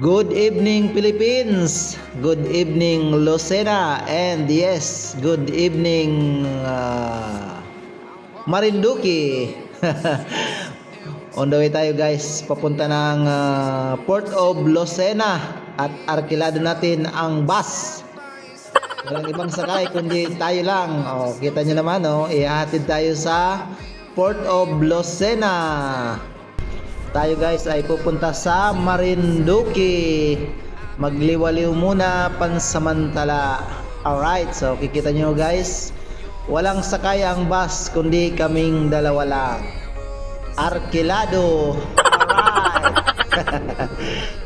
Good evening Philippines, good evening Lucena, and yes, good evening Marinduque. On the way tayo guys, papunta ng Port of Lucena at arkilado natin ang bus. Walang ibang sakay kundi tayo lang. Kita nyo naman, ihahatid tayo sa Port of Lucena. Tayo guys ay pupunta sa Marinduque. Magliwaliw muna pansamantala. Alright, so kikita nyo guys, walang sakay ang bus kundi kaming dalawa lang. Arkilado. Alright.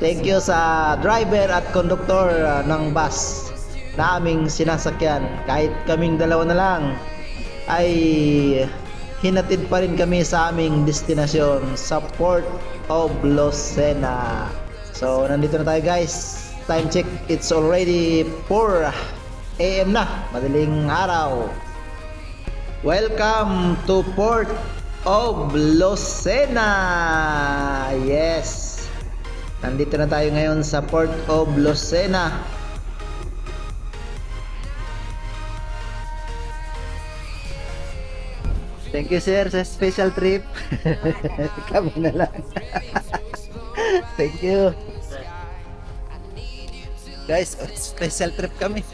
Thank you sa driver at conductor ng bus na aming sinasakyan. Kahit kaming dalawa na lang ay hinatid pa rin kami sa aming destinasyon sa Port of Lucena. So nandito na tayo guys. Time check, it's already 4 AM na, madaling araw. Welcome to Port of Lucena. Yes, nandito na tayo ngayon sa Port of Lucena. Thank you sir sa special trip. Kami na lang. Thank you. Guys, special trip kami.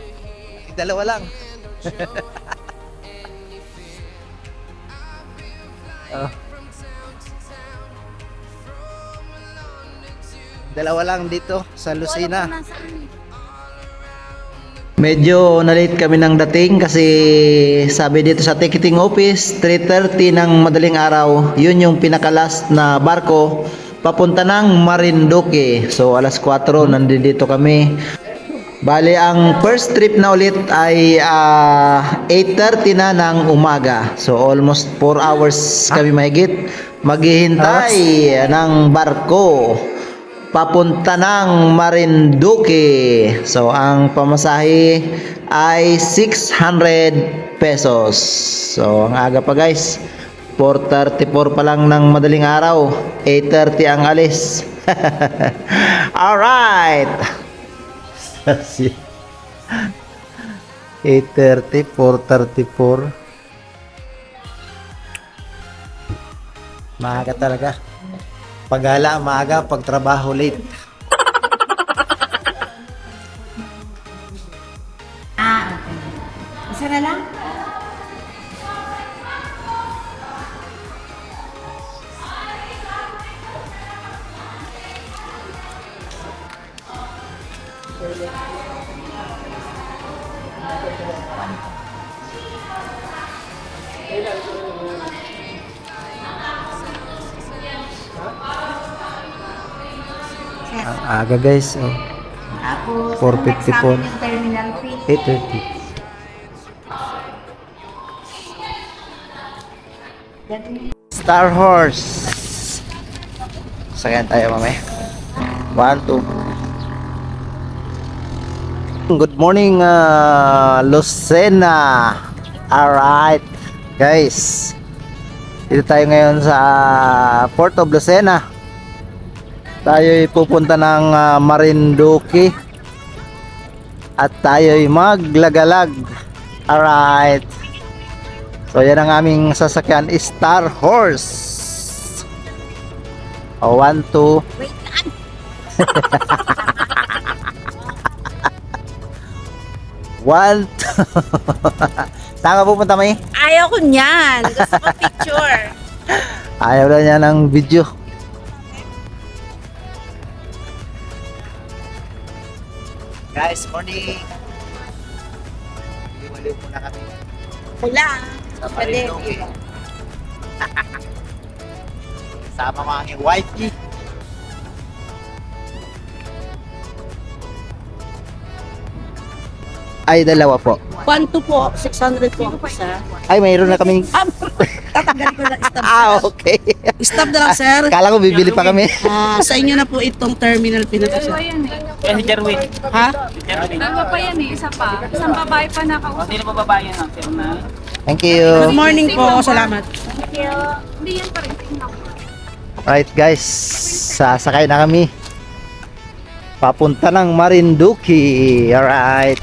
Dalawa lang. Dalawa lang dito sa Lucena. Medyo na-late kami ng dating kasi sabi dito sa ticketing office 3:30 ng madaling araw, yun yung pinaka-last na barko papunta ng Marinduque. So alas 4 nandito kami. Bali ang first trip na ulit ay 8:30 na ng umaga. So almost 4 hours kami mahigit maghihintay ng barko papunta ng Marinduque. So ang pamasahe ay 600 pesos. So ang aga pa guys, 4:34 pa lang ng madaling araw, 8:30 ang alis. Alright. 8:30, 4:34. Maaga talaga. Paggala maaga, pagtrabaho late. Okay. Isa na lang? Ang aga guys, Tapos, 4:54. yung terminal fee. 8:30. Star Horse. Sakyan tayo mamaya. 1, 2. Good morning Lucena. Alright guys, dito tayo ngayon sa Port of Lucena. Tayo'y pupunta ng Marinduque at tayo'y maglagalag. Alright, so yan ang aming sasakyan, Star Horse. 1, 2. Wait lang. One, two. Saan ka pupunta, May? Ayaw ko niyan. Gusto ko picture. Ayaw na niya ng video. Guys, morning. Liwaliw muna kami Pula. sa Marinduque. Sama mga aking wifey. Ay, dalawa po. 1 po, 600 po ang isa. Ay, mayroon na kaming... Tatanggalin ko lang stop. Okay. Stop na lang, sir. Kala ko bibili pa kami. Sa inyo na po itong terminal pinaka, sir. Kaya si Jerwin. Ha? Dalawa pa yan eh, isa pa. Isang babae pa nakausap. Sino ba babae yan? Sir na? Thank you. Good morning po. Salamat. Hindi yan pa rin. Tingnan ko. Alright guys, sasakay na kami. Papunta ng Marinduque. Alright.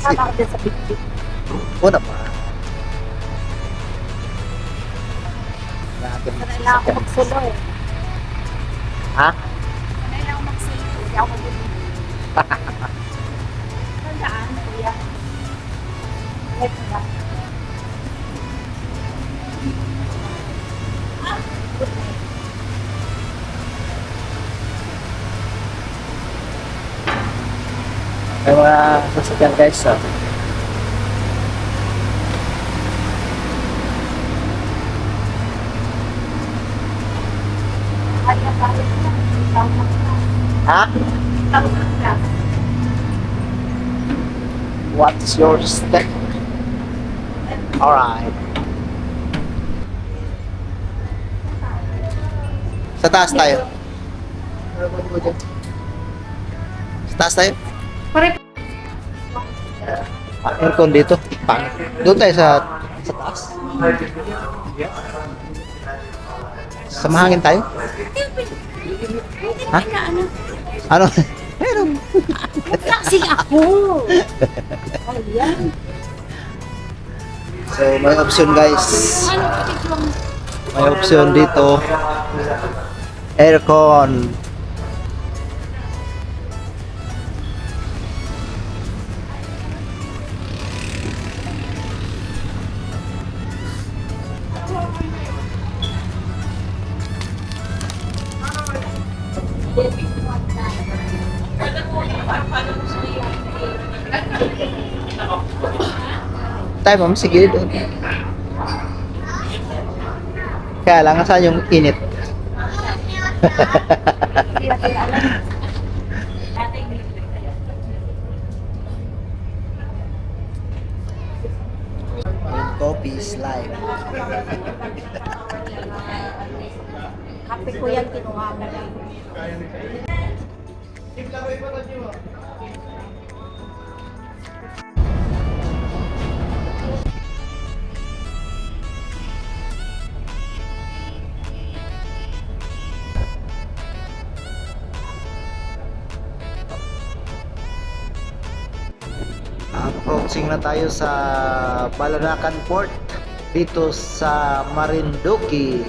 Sama ko dyan sa big. O naman. Kailangan ako magsulo eh. Ha? Kailangan ako magsulo. Hindi ako magsulo. Tandaan, kuya. Let's go. May mga sasakyan guys. Ha? What's your step? Alright. Sa taas tayo. Sa taas tayo. Aircon dito. Pangit. Doon tayo sa taas. Sa mahangin tayo? Ha? Ano? Meron. Kasi ako. Ayan. So, may option guys. May option dito. Aircon. Tayo ma'am, sige doon. Kaya lang, saan yung init? Coffee is live. Kape ko yan, kinuha mo. Approaching na tayo sa Balanacan Port dito sa Marinduque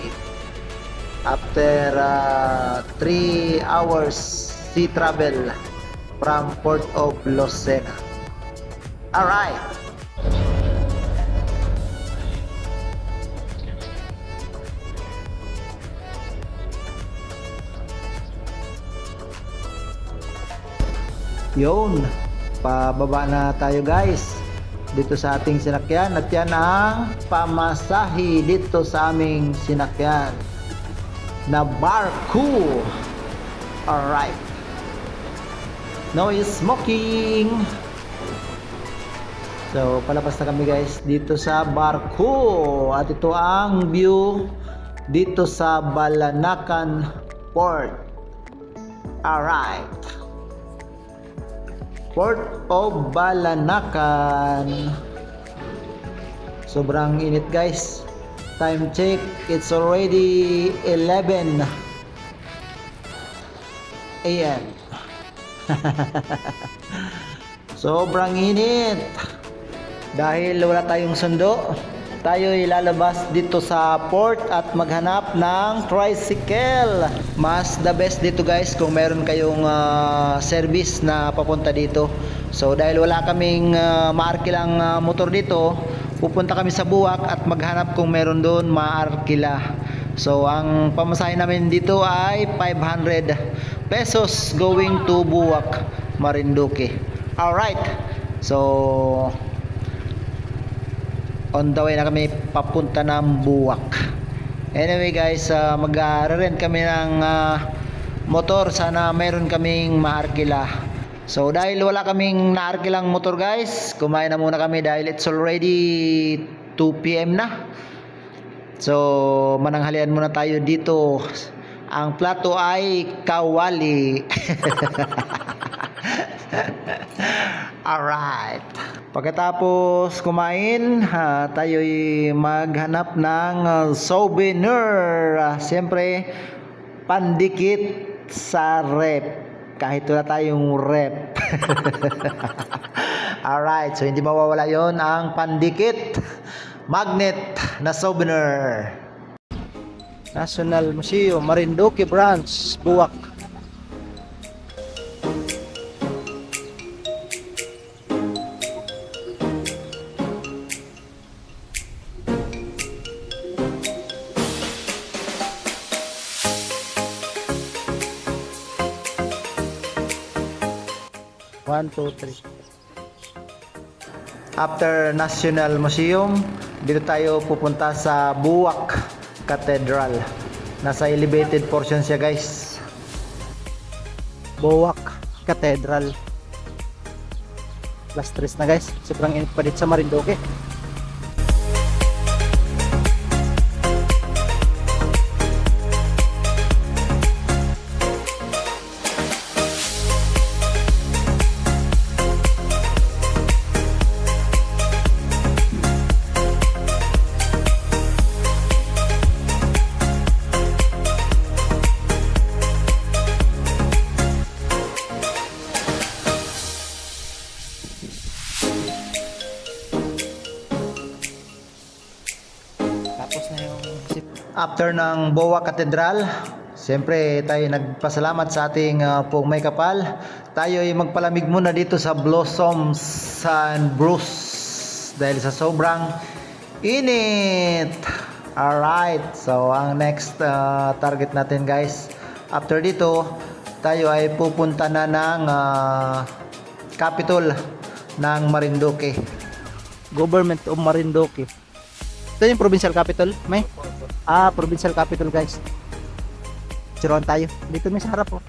after 3 hours sea travel from Port of Lucena. Alright. Yun, pababa na tayo guys dito sa ating sinakyan at yan ang pamasahe dito sa aming sinakyan na barko. Alright, no smoking. So palabas na kami guys dito sa barko at ito ang view dito sa Balanacan Port. Alright, Port of Balanacan. Sobrang init guys. Time check, it's already 11 AM. Sobrang init. Dahil wala tayong sundo, tayo ilalabas dito sa port at maghanap ng tricycle. Mas the best dito guys kung meron kayong service na papunta dito. So dahil wala kaming maarkilang motor dito, pupunta kami sa Buwak at maghanap kung meron doon maarkila. So ang pamasahe namin dito ay 500 pesos going to Buwak, Marinduque. Alright, so on the way na kami papunta ng Buwak. Anyway guys, mag-rent kami ng motor. Sana meron kaming maarkila. So dahil wala kaming naarkilang motor guys, kumain na muna kami dahil it's already 2 PM na. So mananghalian muna tayo dito. Ang plato ay kawali. Alright. Pagkatapos kumain, tayo'y maghanap ng souvenir. Siyempre, pandikit sa rep. Kahit wala tayong rep. Alright, so hindi mawawala yon ang pandikit magnet na souvenir. National Museum, Marinduque Branch, Buwak. One, two, three. After National Museum, dito tayo pupunta sa Buwak Cathedral. Nasa elevated portion siya, guys. Buwak Cathedral. Plus 3 na, guys. Sobrang init pa dito sa Marinduque. Tapos na yung after ng Buwak Cathedral, siyempre tayo nagpasalamat sa ating pong may kapal. Tayo ay magpalamig muna dito sa Blossoms and Bruce dahil sa sobrang init. Alright, so ang next target natin, guys, after dito tayo ay pupunta na ng capital ng Marinduque, Government of Marinduque. Ito yung provincial capital, may? Provincial capital, guys. Tiruan tayo. Dito may sa harap, oh.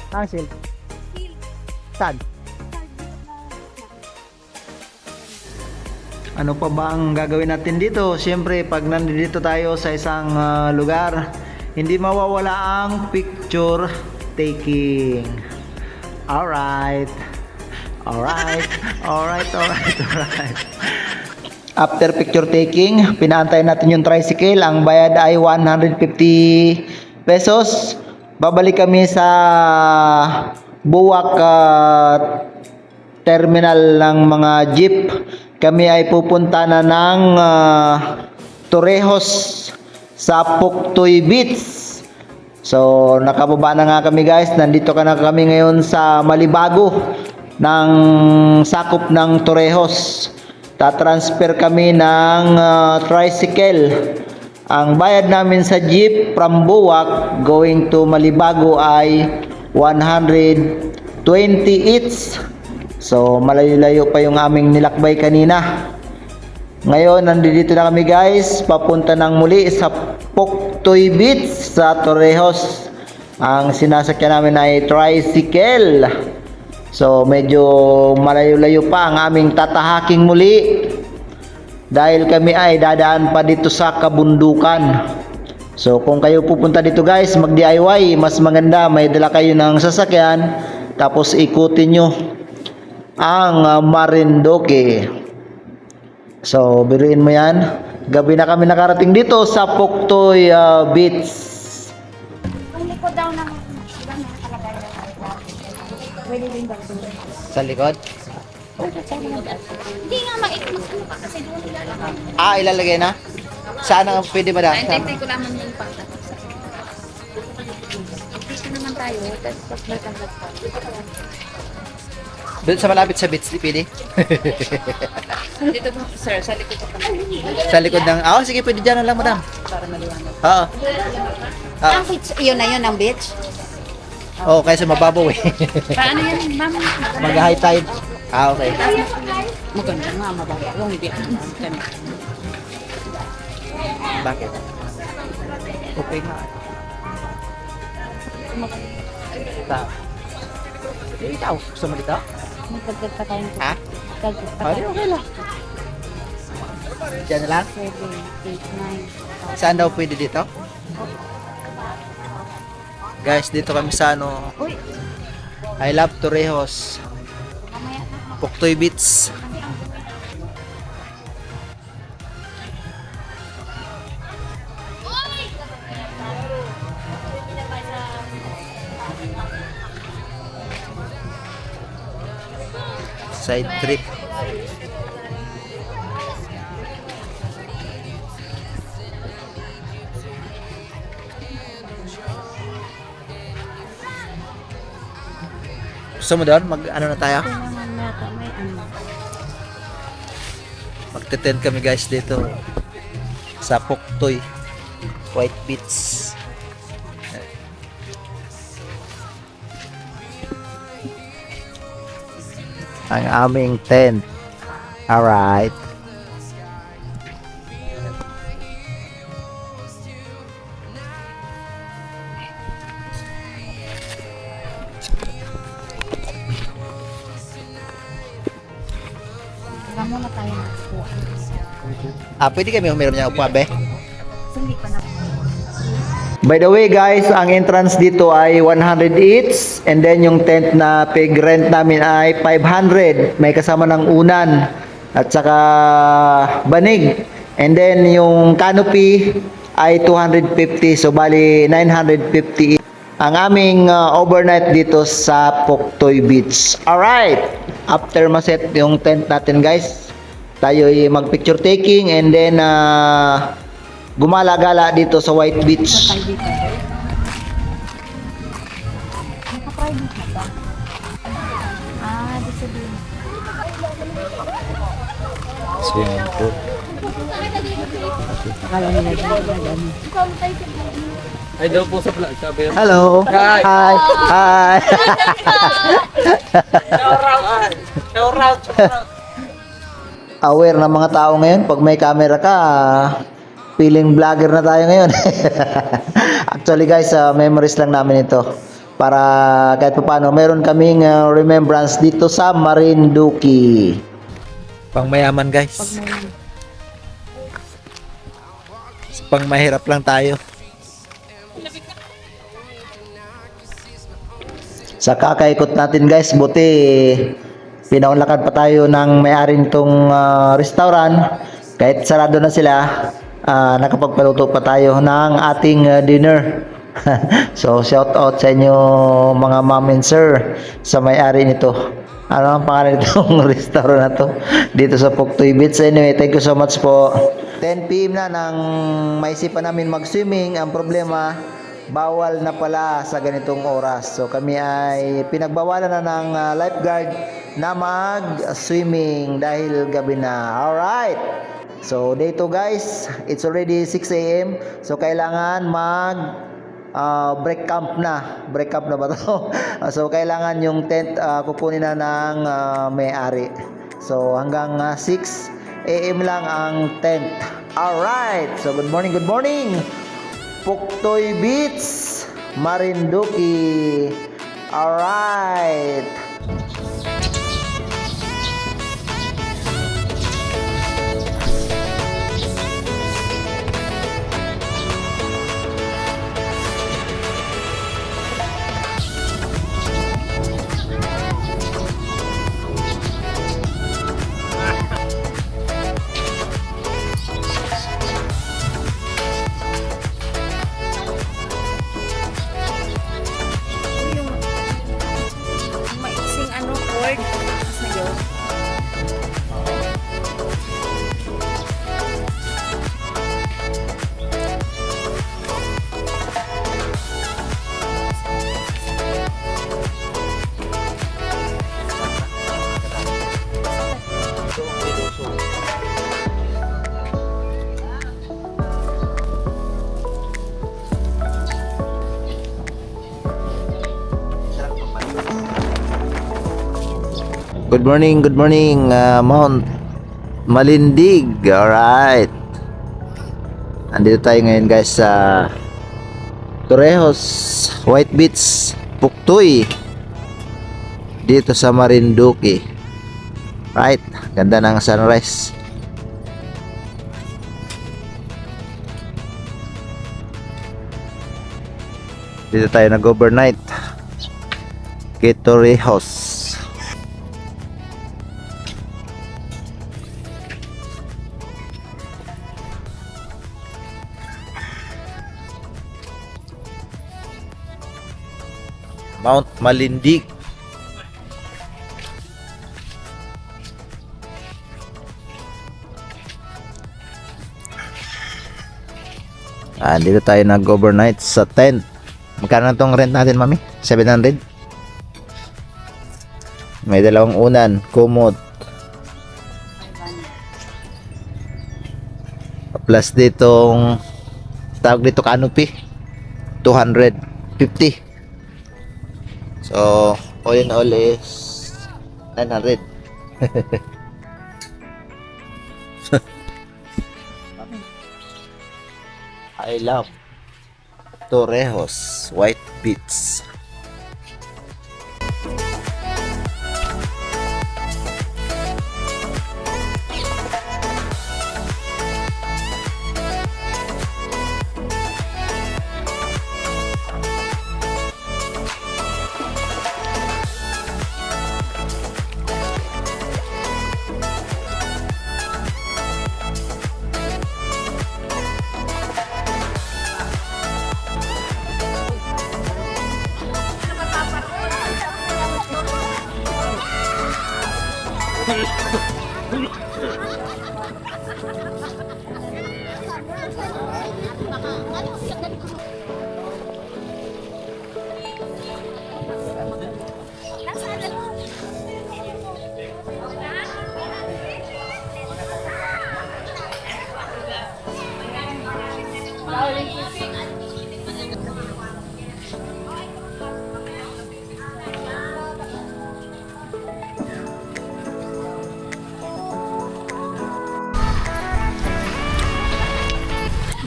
Council. Saan? Ano pa ba ang gagawin natin dito? Siyempre, pag nandito tayo sa isang lugar, hindi mawawala ang picture taking. Alright. After picture taking, pinaantay natin yung tricycle. Ang bayad ay 150 pesos. Babalik kami sa Buwak terminal ng mga jeep. Kami ay pupunta na ng Torrejos sa Puktoy Beach. So, nakababa na nga kami, guys. Nandito ka na kami ngayon sa Malibago ng sakop ng Torrejos. Tatransfer kami ng tricycle. Ang bayad namin sa jeep from Buwak going to Malibago ay 120 each. So, malayo-layo pa yung aming nilakbay kanina. Ngayon, nandito na kami, guys. Papunta ng muli sa Puktoy Beach sa Torrejos. Ang sinasakyan namin ay tricycle. So, medyo malayo-layo pa ang aming tatahaking muli. Dahil kami ay dadaan pa dito sa kabundukan. So, kung kayo pupunta dito, guys, mag-DIY, mas maganda. May dala kayo ng sasakyan. Tapos, ikutin nyo ang Marinduque. So, biruin mo yan. Gabi na kami nakarating dito sa Puktoy Beach. Kung likod daw ng pwede din daw. Sa likod? Hindi nga maikot ka kasi doon ilalagay. Ilalagay na? Saan ang pwede ba dahil? Hintay ko naman yung pangkat. Dito naman tayo, tapos pag nagkangat pa. Doon sa malapit sa beach, di pwede? Dito po, sir, sa likod pa. Sa likod ng... sige, pwede dyan na lang, madam. Para maliwanag. Oo. Ang beach, yun na yun, ang beach. Kaysa mababaw eh. Paano yan, ma'am? Mag-high tide. Okay. Maganda nga, mabaga. Yung hindi kami. Bakit? Okay nga. Ikaw, gusto mo dito? Magdagdag pa tayo. Ha? Magdagdag pa tayo. Okay lang. Diyan na lang? 7, 8, 9. Saan daw pwede dito? Guys, dito kami sa I love Torrejos. Mamaya na. Puktoy Beach. Side trip. Gusto mo doon? Mag-ano na tayo? Ito naman nata may ano. Magte-tent kami guys dito sa Puktoy White Beach. Ang aming tent. Alright. Saka muna tayo na Pwede kami uminom niya upo, abe? Hindi pa na. By the way guys, ang entrance dito ay 100 each and then yung tent na pig rent namin ay 500. May kasama ng unan at saka banig. And then yung canopy ay 250. So bali 950 each. Ang aming overnight dito sa Puktoy Beach. Alright! After maset yung tent natin guys, tayo ay mag-picture taking and then gumala-gala dito sa White Beach. Private na. Naka-private na ba? Di sabihin. Swimming pool. Akala nila dyan. Ay daw po sa vlog, sabi. Hello. Hi. Hi. Hi. Shout out. Aware na mga tao ngayon, pag may camera ka, feeling vlogger na tayo ngayon. Actually guys, memories lang namin ito. Para kahit pa paano, meron kaming remembrance dito sa Marinduque. Pang mayaman guys. Pang mahirap lang tayo. Sa kakaikot natin guys, buti pinaunlakan pa tayo ng may-ari nitong restaurant. Kahit sarado na sila, nakapagpaluto pa tayo ng ating dinner. So shout out sa inyo mga ma'am and sir sa may-ari nito. Ano ang pangalan nitong restaurant na to dito sa Puktoy Beach. Anyway, thank you so much po. 10 PM na nang maisipan namin mag-swimming. Ang problema, bawal na pala sa ganitong oras. So kami ay pinagbawalan na ng lifeguard na mag-swimming dahil gabi na. Alright. So day 2 guys, it's already 6 AM. So kailangan break camp na. Break camp na ba to? So kailangan yung tent kukunin na ng may-ari. So hanggang 6 AM lang ang tent. Alright. So good morning, good morning. Puktoy Beach, Marinduque. Alright. Yung maiksing cord. Mas na yun. Good morning, Mount Malindig. Alright. Andito tayo ngayon guys sa Torrejos, White Beach, Puktoy. Dito sa Marinduque. Right, ganda ng sunrise. Dito tayo nag-overnight. Torrijos. Mount Malindig. Dito tayo nag-overnight sa tent. Magkano na tong rent natin, mami? 700? May dalawang unan, kumot. Plus ditong tawag dito canopy. 250. So, all in all is 900. I love Torrijos White Beach.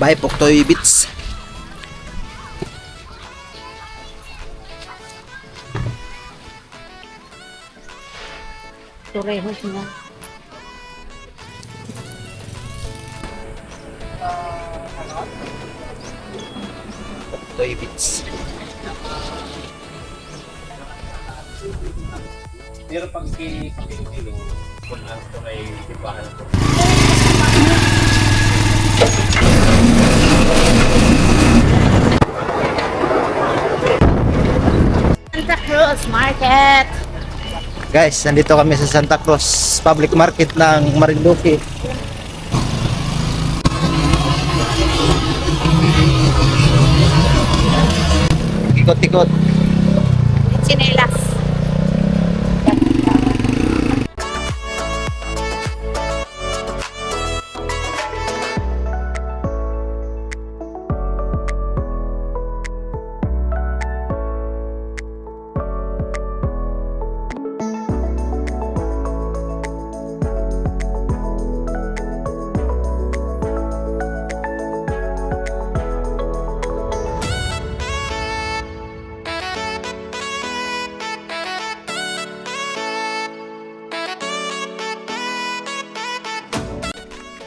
Bye Poktoy Beach. Torrijos na. Poktoy Beach. Pero pag kilo, kung lang ito may tipahan ko. Santa Cruz Market. Guys, nandito kami sa Santa Cruz Public Market ng Marinduque. Ikot-ikot. Chinelas.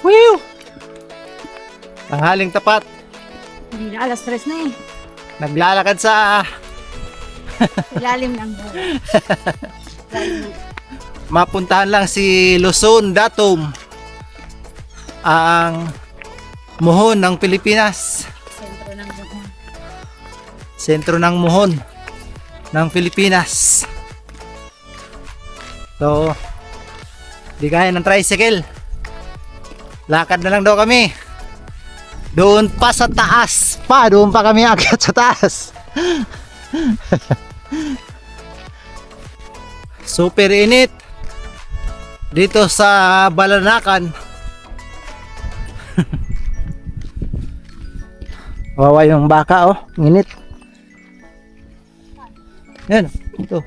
Woo! Tanghaling tapat. Hindi na, alas 3 na eh. Naglalakad sa Ilalim ng buwan. mapuntahan lang si Luzon, Datum, ang muhon ng Pilipinas. Sentro ng buwan. Sentro ng muhon ng Pilipinas. So, di kaya ng tricycle. Lakad na lang daw kami. Doon pa sa taas pa. Doon pa kami akyat sa taas. Super init. Dito sa Balanakan. Wawa yung baka oh. Init. Yan. Ito.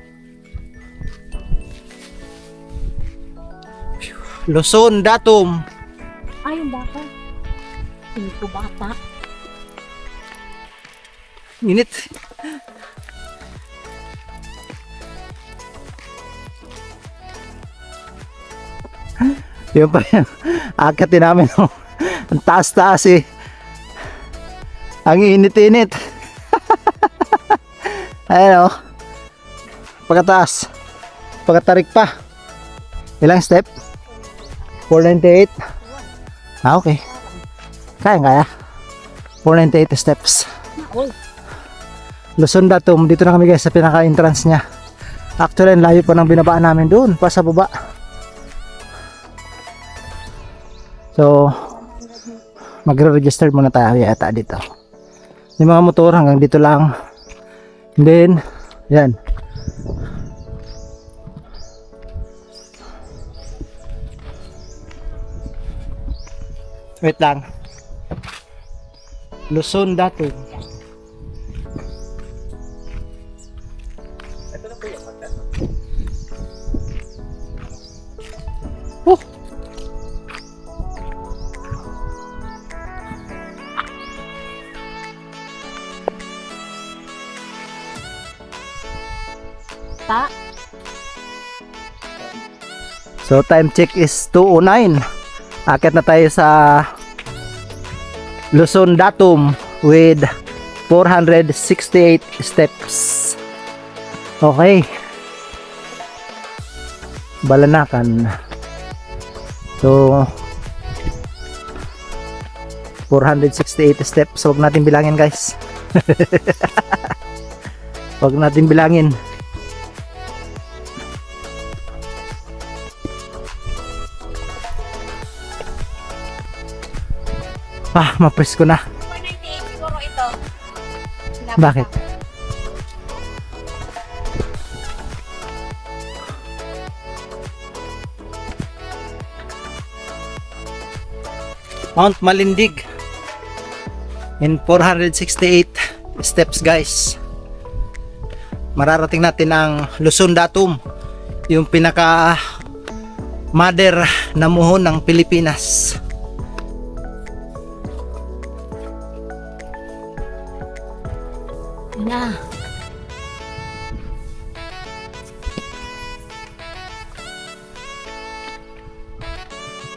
Luzon, Datum. Ay, yung baka. Hindi ko bata. Init. Yun pa yan. Akatin namin. Oh. Ang taas-taas eh. Ang init-init. Ayan oh. pagkataas. Pagkatarik pa. Ilang step? 498. Ah, okay. Kaya. 498 steps. Luzon Datum. Dito na kami guys sa pinaka-entrance niya. Actually, ang layo pa ng binabaan namin doon. Pa sa baba. So, magre-register muna tayo yata dito. Yung mga motor hanggang dito lang. And then, yan. Wait lang. Luzon Datum. Oh. Ta. So time check is 2:09. Akit na tayo sa Luzon Datum with 468 steps. Okay. Balanakan. So 468 steps. Huwag natin bilangin guys. Huwag natin bilangin. Mapresko na. 498 siguro ito. Bakit? Mount Malindig in 468 steps guys. Mararating natin ang Luzon Datum, yung pinaka mother na muhon ng Pilipinas. Na.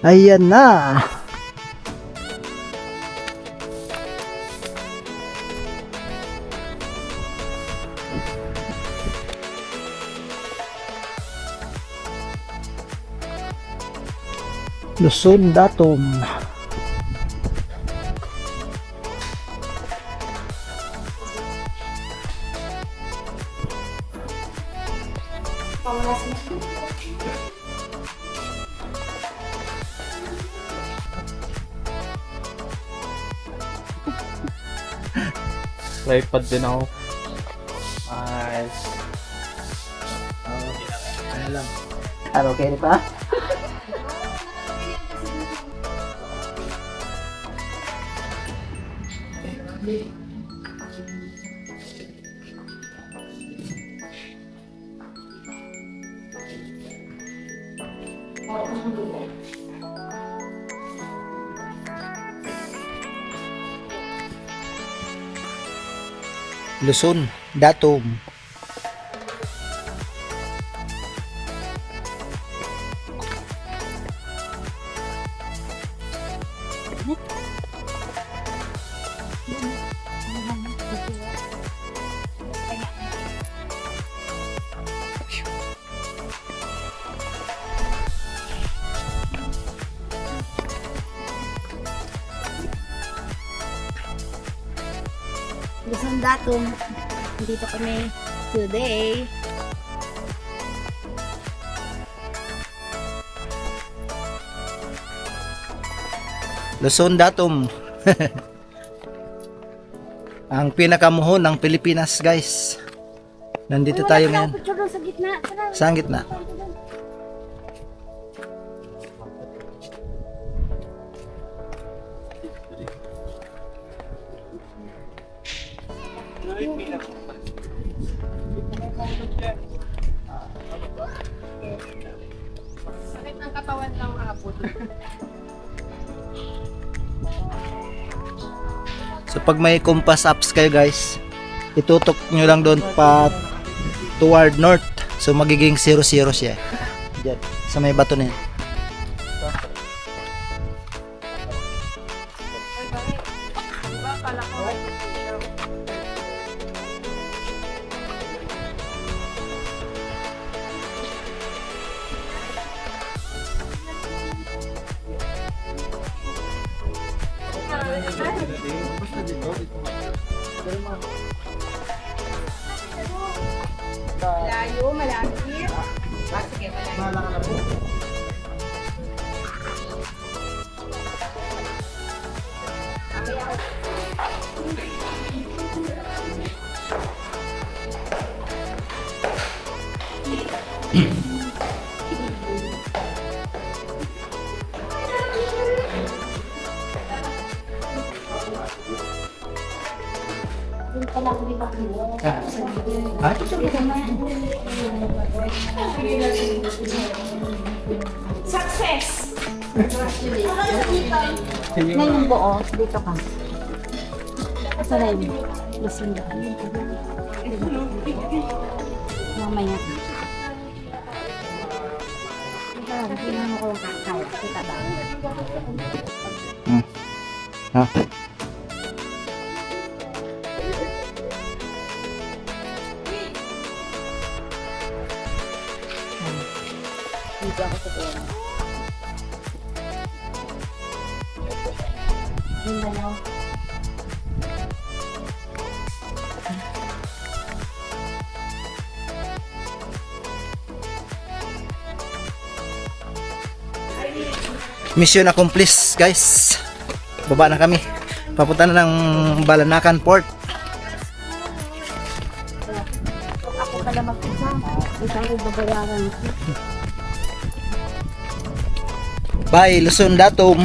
Ayan na. Luzon Datum. Tripod din ako. Nice. Ano lang. Okay pa? Luzon Datum. Luzon Datum. Dito kami today. Luzon Datum. Ang pinakamuhon ng Pilipinas, guys. Nandito tayo ngayon. Picture doon sa gitna. Saan gitna? Sakit ng katawan lang abot. So pag may compass apps kayo guys, itutok nyo lang doon pa toward north. So magiging 0-0 siya. Diyan, sa may bato na yan. Diba, kala ko. Malayo, malapit. Sige, malayo. Success! Ngayon buo, dito ka. Sa live. Listen ka. Mamaya. Hindi na ako kakaya. Kita ba? Ha? Dito ako sa buo. Mindanao. Mission accomplished, guys. Baba na kami. Papunta na ng Balanakan Port. Ako pala mag-isa. Isang ko babayaran. Bye, Luzon Datum.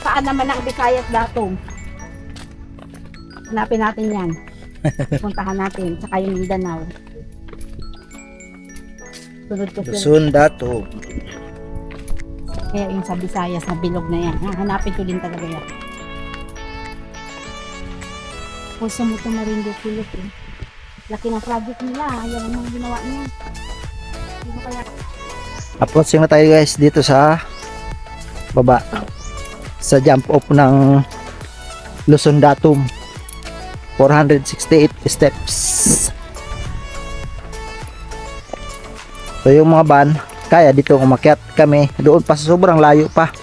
Saan naman ang Visayas datum? Hanapin natin yan. Puntahan natin. Saka yung Mindanao. Sunod ko sila. Luzon Datum. Kaya yung sa Visayas na bilog na yan. Hanapin ko din talaga yan. Pulsa mo ito Marinduque Philippine. Laki ng project nila. Yan ang mga ginawa niya. Hindi kaya Approaching na tayo, guys, dito sa baba. Sa jump off ng Luzon Datum. 468 steps. So yung mga van, kaya dito umakyat kami. Doon pa sa sobrang layo pa.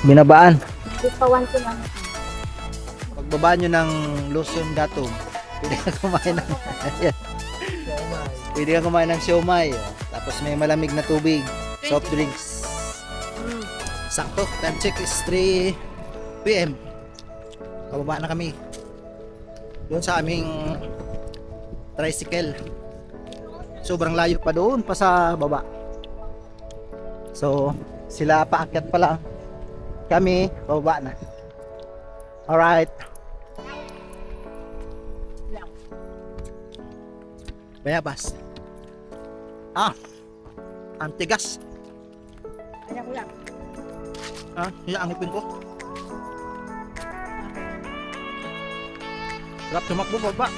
Binabaan. ipawan ko lang. Pagbaba nyo ng Luzon Datum, pwede ka kumain ng pwede ka kumain ng siomay. Tapos may malamig na tubig, soft drinks. Sakto, time check is 3 PM. Pababa na kami doon sa aming tricycle. Sobrang layo pa doon pa sa baba. So sila paakyat pa lang, kami pababa na. Alright. Bayabas. Ang tigas. Kaya ko lang. Ang ipin ko. Sarap tumakbo baba.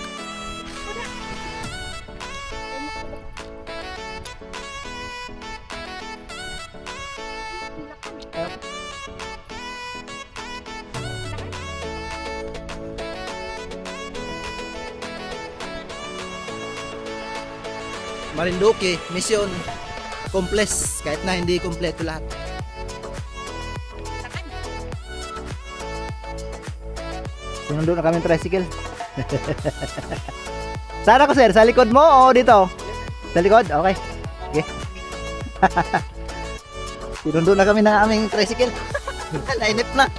Marinduque, mission complex kahit na hindi kompleto lahat. Sinundo na kami ng tricycle. Saan ako, sir? Sa likod mo o dito? Sa likod? Okay. Okay. Sinundo na kami ng aming tricycle. Lainip na.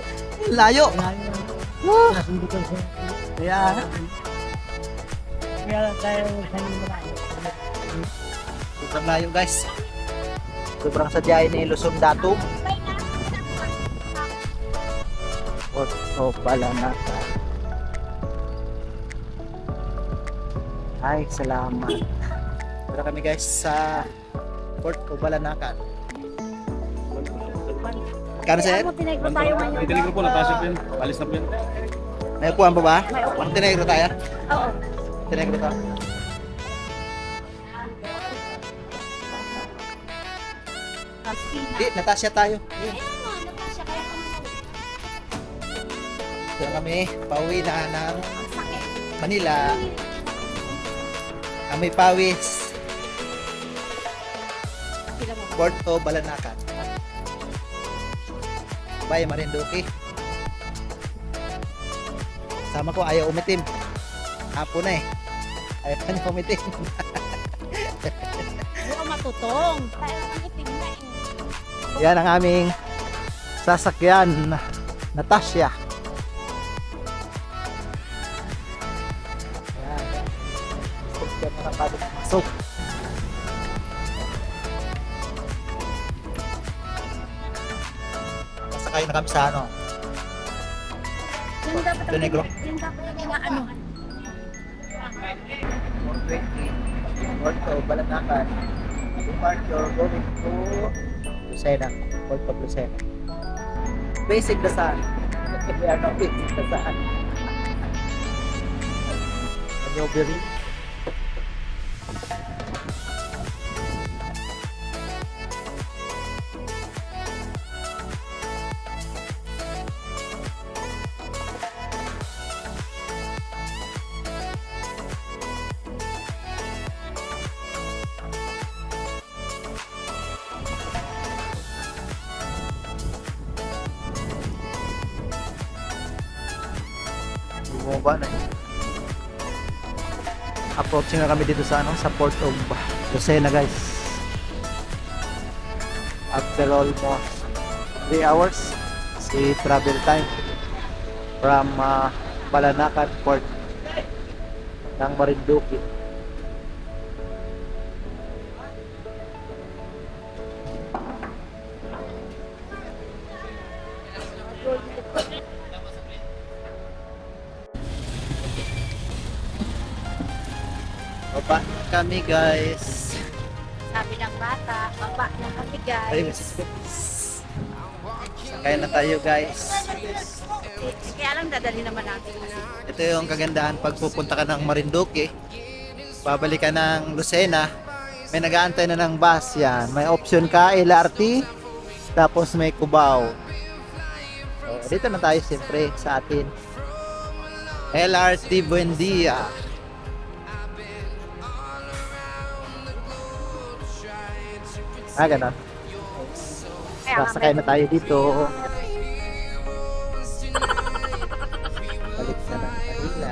Layo. Kaya sobrang layo, guys. Sobrang sadyain ni Luzon Datum. O pala na. Ay, salamat. Tara kami, guys, sa Port of Balanacan. Kano, sir? Ano, tinegro tayo ngayon? May tinigro po, napasok yun. Alis na po yun. May upuan pa ba? May upuan. Tinegro tayo? Oo. Tinegro tayo. Di, Natasha tayo. Doon kami, pauwi na ng Manila. Amoy pawis. Port of Balanacan. Bye Marinduque. Sama ko ayaw umitim. Hapon na eh. Ayaw pa niya umitim. Hindi ko matutong. Tayo ang itim na eh. Yan ang aming sasakyan. Natasha. Yan. Sasakyan na bago pumasok. Nasakay na kami sa ano. Yung dapat Ito, negro. yung dapat yung ano. 420. Porto, Balanacan. Departure going to Lucena. Porto, Lucena. Basic na saan? We are not basic na saan. Manyobery. Bumaba na yun. Approaching na kami dito sa sa Port of Lucena, guys. After almost 3 hours si travel time from Balanacan Port ng Marinduque. Baba na kami, guys. Sabi ng bata, baba na kami guys. Sakay na tayo, guys. Kaya lang dadali naman natin. Ito yung kagandahan pag pupunta ka ng Marinduque. Babalik ka ng Lucena. May nag-aantay na ng bus yan. May option ka, LRT. Tapos may Cubao. So, dito na tayo siyempre sa atin. LRT Buendia. Ganon. Sasakay na tayo dito. Balik na ng Manila.